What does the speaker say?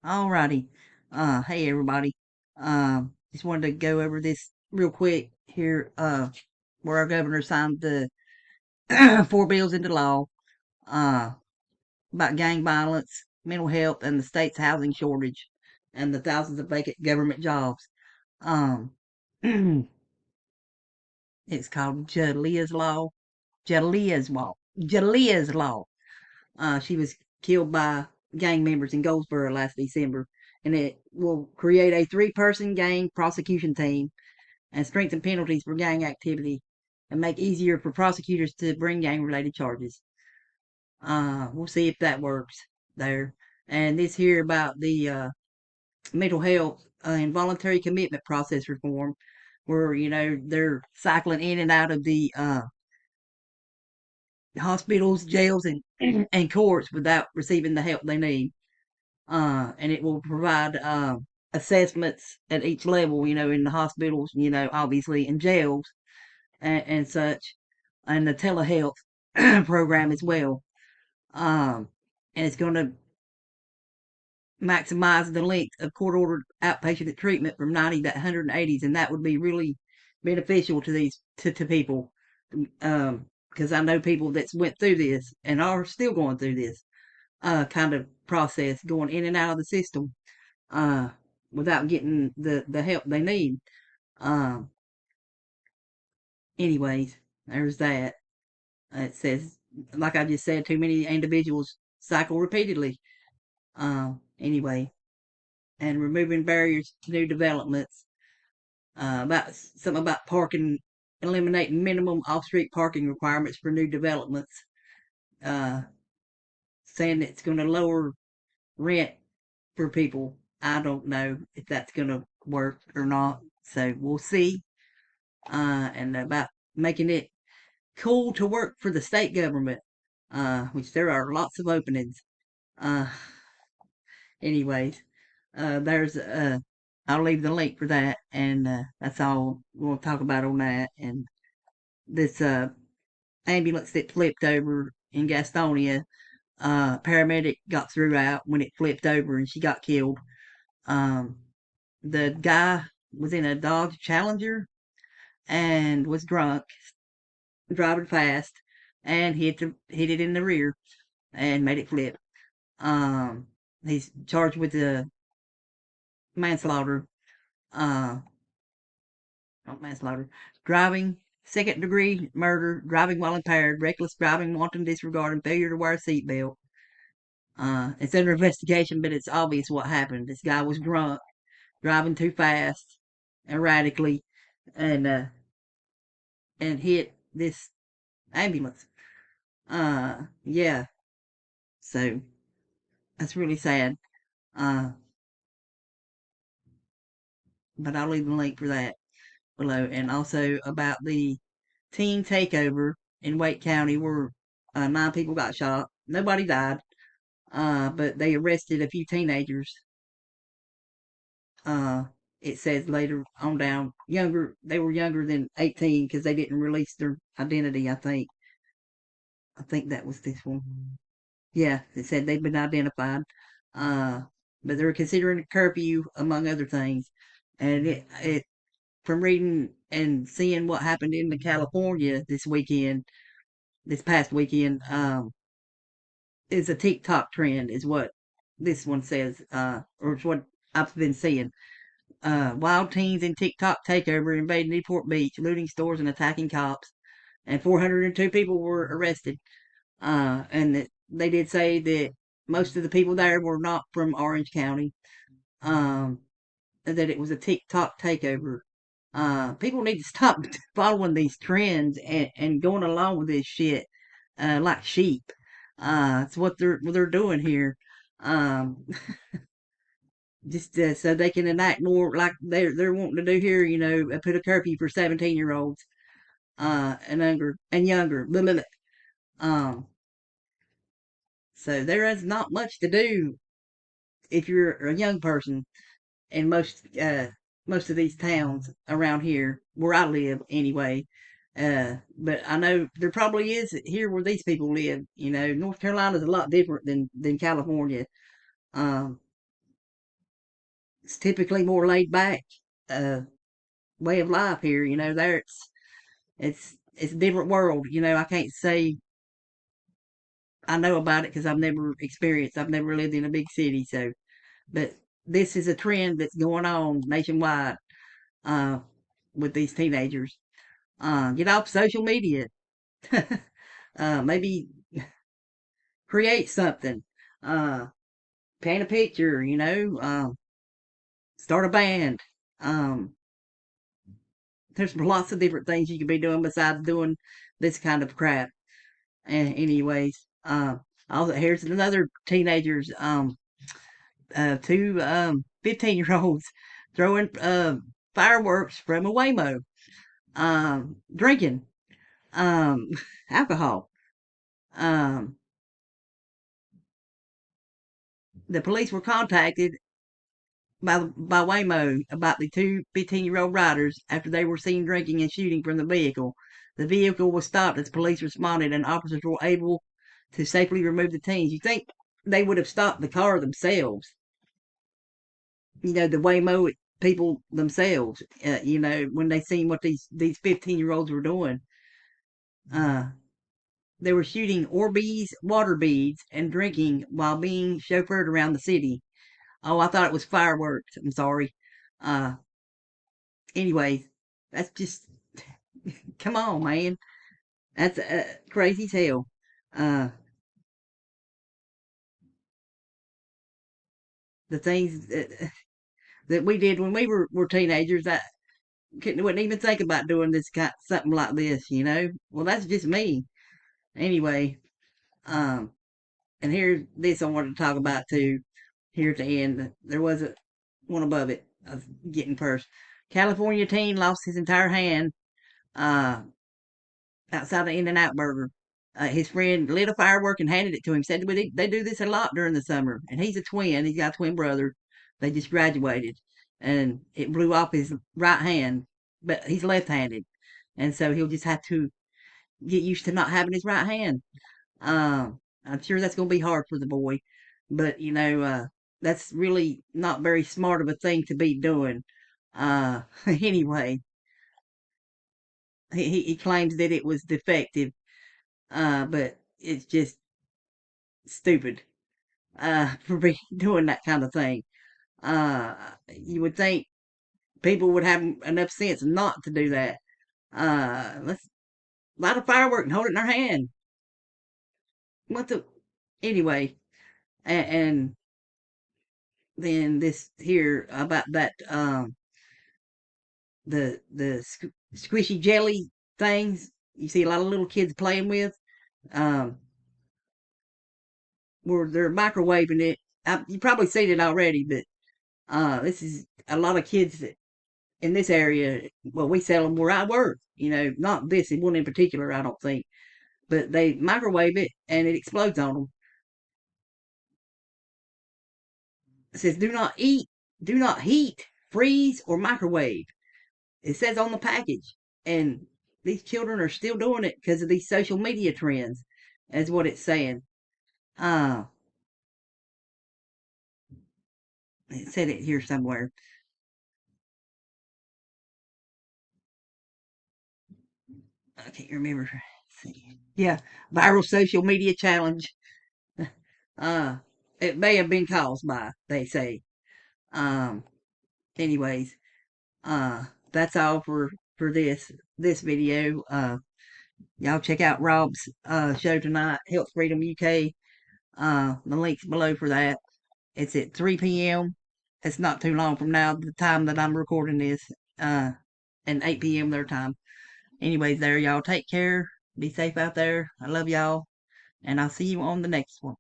Alrighty. Hey everybody. Just wanted to go over this real quick here, where our governor signed the four bills into law, uh, about gang violence, mental health, and the state's housing shortage, and the thousands of vacant government jobs. Um, it's called Jalea's Law. Jalea's Law. Jalea's Law. She was killed by gang members in Goldsboro last December, and it will create a three-person gang prosecution team and strengthen penalties for gang activity and make easier for prosecutors to bring gang-related charges. We'll see if that works there. And this here about the mental health involuntary commitment process reform, where they're cycling in and out of the hospitals, jails, and and courts without receiving the help they need. And it will provide assessments at each level, in the hospitals, obviously in jails and such, and the telehealth program as well. Um, and it's going to maximize the length of court ordered outpatient treatment from 90 to 180s, and that would be really beneficial to these to people. Because I know people that's went through this and are still going through this kind of process, going in and out of the system uh, without getting the help they need. Um, anyways, there's that. It says, like I just said, too many individuals cycle repeatedly. Anyway, and removing barriers to new developments. About something about parking, eliminating minimum off-street parking requirements for new developments. Uh, saying it's going to lower rent for people. I don't know if that's going to work or not. So we'll see. And about making it cool to work for the state government, which there are lots of openings. Uh, anyways, there's I'll leave the link for that, and that's all we'll talk about on that. And this ambulance that flipped over in Gastonia, paramedic got through out when it flipped over, and she got killed. Um, the guy was in a Dodge Challenger and was drunk, driving fast, and hit it in the rear and made it flip. Um, he's charged with the manslaughter, uh, not manslaughter, driving, second degree murder, driving while impaired, reckless driving, wanton disregard, and failure to wear a seatbelt. It's under investigation, but it's obvious what happened. This guy was drunk, driving too fast, erratically, and hit this ambulance. Yeah. So that's really sad. Uh, but I'll leave the link for that below, and also about the teen takeover in Wake County, where nine people got shot. Nobody died, but they arrested a few teenagers. Uh, it says later on down, younger. They were younger than 18 because they didn't release their identity. I think that was this one. Yeah, it said they'd been identified, uh, but they were considering a curfew among other things. And it from reading and seeing what happened in California this past weekend, is a TikTok trend, is what this one says, or it's what I've been seeing. Wild teens in TikTok takeover invading Newport Beach, looting stores and attacking cops, and 402 people were arrested. And they did say that most of the people there were not from Orange County. Um, that it was a TikTok takeover. People need to stop following these trends and going along with this shit, like sheep. It's what they're doing here. Um, just so they can enact more like they're wanting to do here. Put a curfew for 17-year-olds, and younger. Blah, blah, blah. Um, so there is not much to do if you're a young person in most of these towns around here where I live anyway. But I know there probably is here where these people live. North Carolina's a lot different than California. Um, it's typically more laid back uh, way of life here. There it's a different world. I can't say I know about it because I've never experienced. I've never lived in a big city, so but this is a trend that's going on nationwide uh, with these teenagers. Get off social media. Maybe create something. Uh, paint a picture. Start a band. Um, there's lots of different things you can be doing besides doing this kind of crap. And anyways, also here's another teenagers. Two 15-year-olds throwing fireworks from a Waymo, drinking um, alcohol. Um, the police were contacted by Waymo about the two 15-year-old riders after they were seen drinking and shooting from the vehicle. The vehicle was stopped as police responded and officers were able to safely remove the teens. You think they would have stopped the car themselves? The Waymo people themselves. When they seen what these 15-year-olds were doing. Uh, they were shooting Orbeez water beads and drinking while being chauffeured around the city. Oh, I thought it was fireworks. I'm sorry. Uh, anyways, that's just come on, man. That's crazy as hell. Uh, the things that we did when we were teenagers, I wouldn't even think about doing this something like this. Well, that's just me. Anyway, um, and here's this I wanted to talk about too. Here at the end, there was one above it. I was getting first. California teen lost his entire hand uh, outside of In-N-Out Burger. His friend lit a firework and handed it to him. Said they do this a lot during the summer. And he's a twin. He's got a twin brother. They just graduated, and it blew off his right hand, but he's left-handed, and so he'll just have to get used to not having his right hand. I'm sure that's going to be hard for the boy, but that's really not very smart of a thing to be doing. Anyway, he claims that it was defective, but it's just stupid for doing that kind of thing. You would think people would have enough sense not to do that. Let's light a firework and hold it in their hand. What the? Anyway, and then this here about that the squishy jelly things you see a lot of little kids playing with, um, where they're microwaving it. You probably seen it already, but this is a lot of kids that in this area. Well, we sell them where I work. Not this one in particular, I don't think, but they microwave it and it explodes on them. It says, "Do not eat, do not heat, freeze, or microwave." It says on the package, and these children are still doing it because of these social media trends. Is what it's saying. Uh, it said it here somewhere. I can't remember. Let's see. Yeah, viral social media challenge. Uh, it may have been caused by, they say. Um, anyways, that's all for this video. Y'all check out Rob's show tonight, Health Freedom UK. The link's below for that. It's at 3 p.m. It's not too long from now, the time that I'm recording this, and 8 p.m. their time. Anyways, there, y'all take care. Be safe out there. I love y'all, and I'll see you on the next one.